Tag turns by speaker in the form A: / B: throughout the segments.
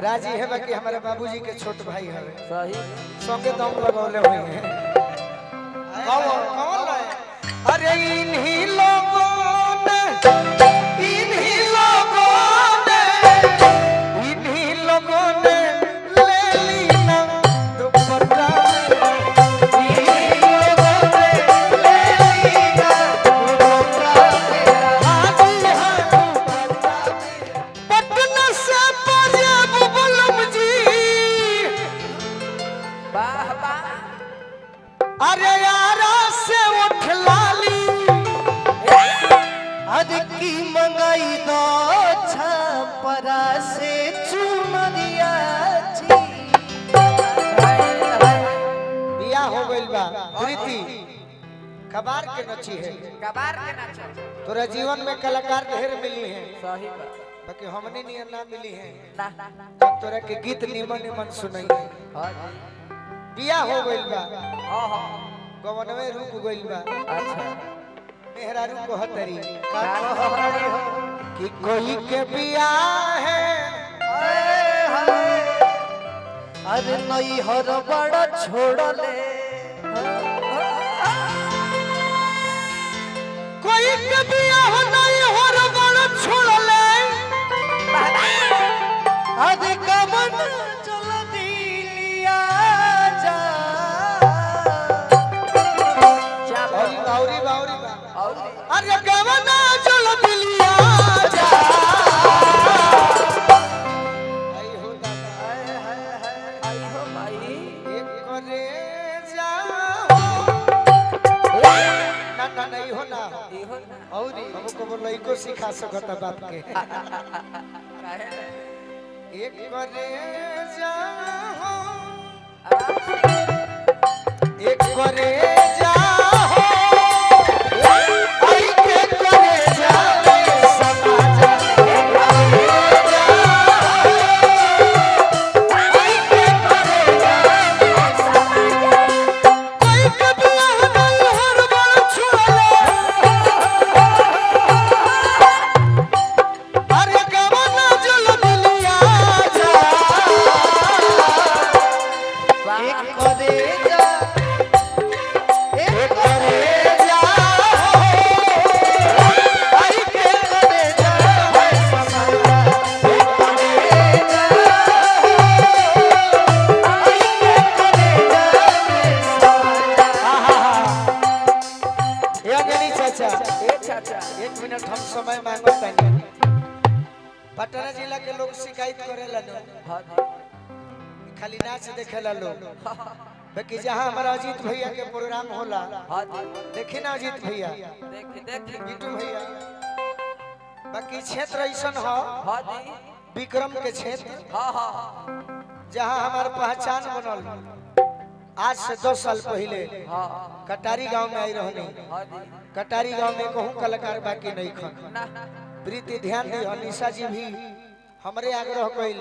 A: राजी है बाकी हमारे बाबूजी के छोट भाई है
B: सही
A: संगे दम लगौले हुए हैं। कौन है? अरे इन्हीं लोगों ने ले ली ना दुपट्टा अरे यारा से उठ लाली
C: अद की मंगाई दो छपरा से चुनरिया
A: बिया हो गइल बा प्रीति कबार के नची है
B: कबार के नाच
A: तोरा जीवन में कलाकार ढेर मिली है
B: सही बात
A: बाकी हमने नियन ना मिली है
B: ना
A: जब तोरा के गीत निमन निमन सुनाई
B: हां
A: बिया हो गइल बा
B: हां हां
A: गवनवे रुक गइल बा
B: अच्छा
A: मेहरारू को हतरी
B: का कहरी हो
A: कि कोई के बिया है
C: अरे नई हर बड़ा छोड़ले
A: कोई के बिया हो नहीं हो बड़ छोड़ ले
C: अरे कमन चल दिलिया जा
A: बाउरी बाउरी बा
B: और
A: अरे गवना चल दिलिया जा आई हो दादा
B: आई हो भाई
A: एक करे जाओ ना नहीं हो ना
B: इहो ना
A: औरी हमको बोलो इको सिखा सकता बात के
B: काहे
A: एक करे जाओ एक करे जाओ आई के करे जाओ समाज एक करे जाओ आई के करे जाओ समाज कोई कबिया नहीं हर बार छोड़ले अरे गवना जल दिलिया जा
C: एक करे जा
A: एक करे जा
C: आई के करे जा समाज एक करे जा आई के करे जा
A: ये अंजनी चाचा
B: ए चाचा
A: 1 मिनट हम समय मांगत तानी पटना जिला के लोग शिकायत करेला न
B: हां
A: खाली नाच देखेला लोग बाकी जहां हमारा अजीत भैया के प्रोग्राम होला
B: हां
A: देखी ना अजीत भैया
B: देख
A: बिट्टू भैया बाकी क्षेत्र ऐसन हो
B: हां जी
A: विक्रम के क्षेत्र
B: हां हां
A: जहां हमार पहचान बनल आज से 10 साल पहले
B: हां
A: कटारी गांव में आई रहनी
B: हां जी
A: कटारी गांव में कहूं कलाकार बाकी नहीं खन
B: ना
A: प्रीति ध्यान दी निशा जी भी हमरे आग्रह कइल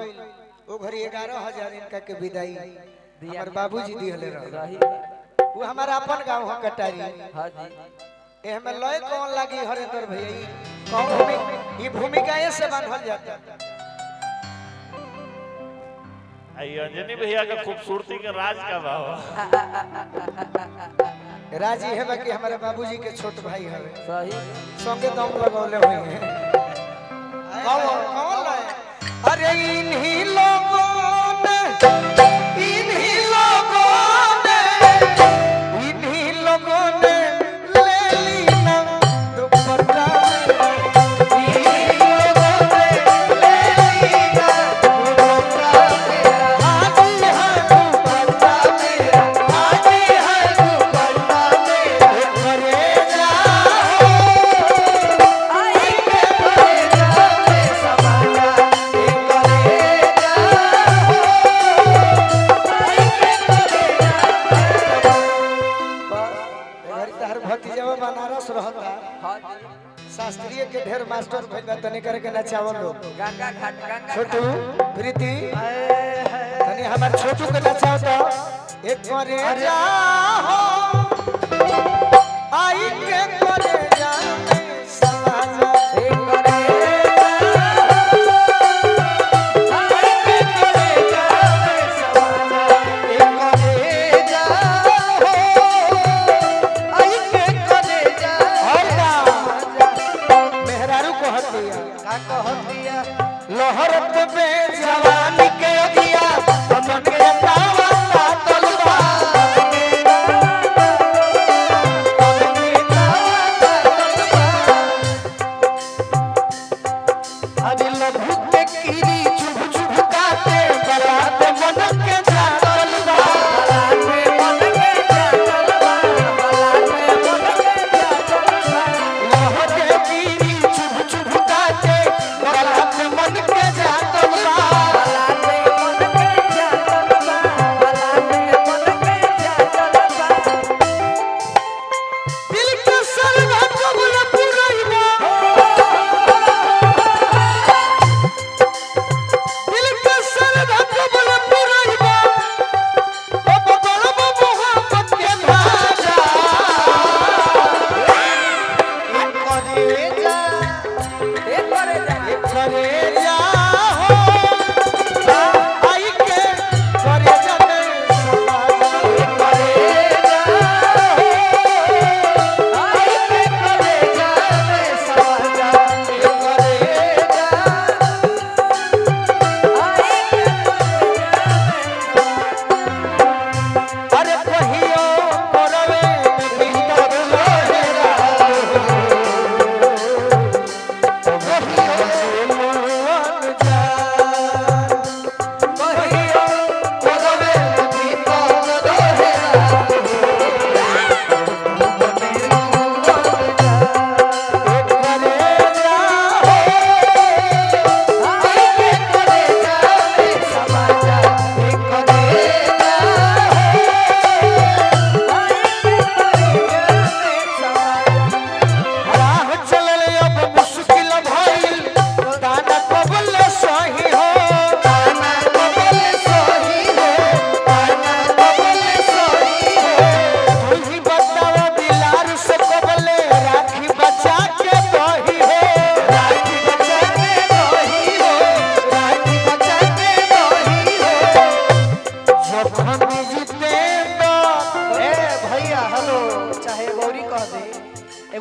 A: ओ घरी 11,000 इनका के विदाई हमर बाबूजी दिहले रह
B: सही
A: वो हमारा अपन गांव है कटारी
B: हां जी
A: ए हमें लय कौन लागी हरेंद्र भैया ई कौन भूमि ई भूमिका से बांधल जाता
D: आई अंजनी भैया का खूबसूरती का राज का भाव
A: राजी है बाकी हमारे बाबूजी के छोट भाई है
B: सही
A: संगे दम लगौले हुए हैं। कौन है? अरे इन्हीं लोगों ने ले ली ना दुपट्टा हाजी है दुपट्टा मेरा हाजी है दुपट्टा मेरा करे जाओ आई के करे जाओ समाजा एक करे जाओ आई के करे जाओ घर तहर भतीजा बनारस रहता
B: हां जी
A: शास्त्रीय के ढेर मास्टर भइल बा तने करके नचावल लोग
B: गंगा घाट गंगा
A: छोटू प्रीति तने हमार छोटू के नचाओ तो एक करे जाओ आई के करे जाओ समाजा
B: एक करे आई के करे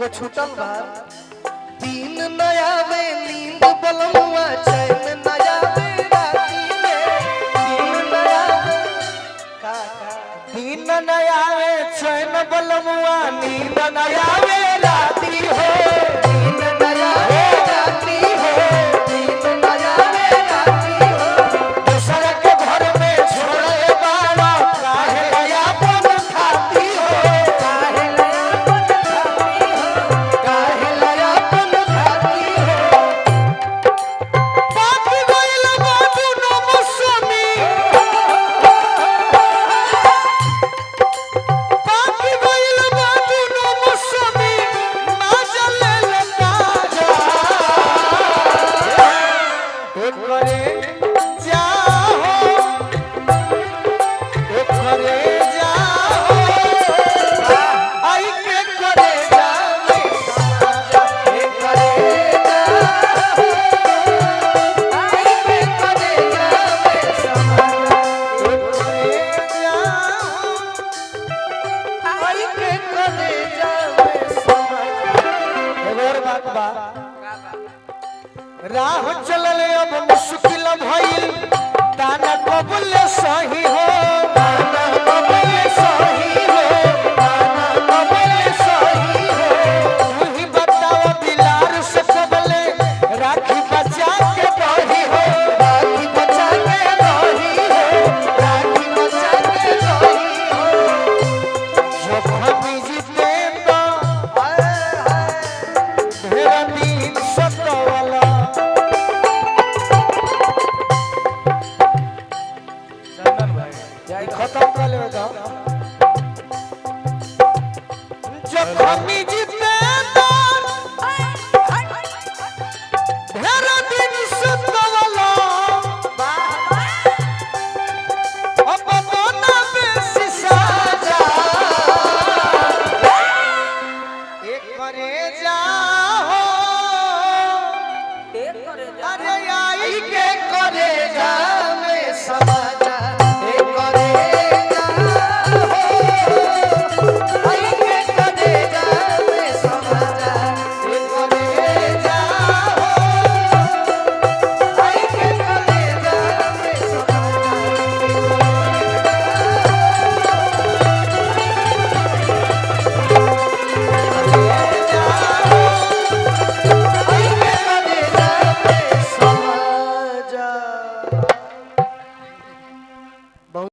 C: एगो छूटल बा दिन नया में नींद बलमुआ चैन नया में राती में दिन नया का
A: दिन नया वे चैन बलमुआ नींद नया वे राती हो
C: दिन नया में राती हो दिन नया में राती हो
A: दूसरा के घर में छोड़े बाबा काहे नया बन खाती हो
C: काहे लया पन खाती हो
A: बाकी गइल बाबू न मौसमी बाकी गइल बाबू न मौसमी ना चले लगा जा एक करे जाओ एक करे जाओ आई के करे जाओ
C: एक करे जावे समाजा आई के करे जावे समाजा
A: एगोर बात बा
B: का बा
A: राह चलल अब मुश्किल भइल ताना कबूल सही हो ताना कबूल सही हो ताना कबूल सही हो तू ही बताओ दिलार से कबले राखी बचा के दही हो
C: राखी बचा के रही हो राखी बचा के रही हो
A: जो खबी जितेंदा
C: हाय हाय
A: ढेर दिन सतवाला
C: चंदन भाई
B: जय
A: खत्म कर लेवे तो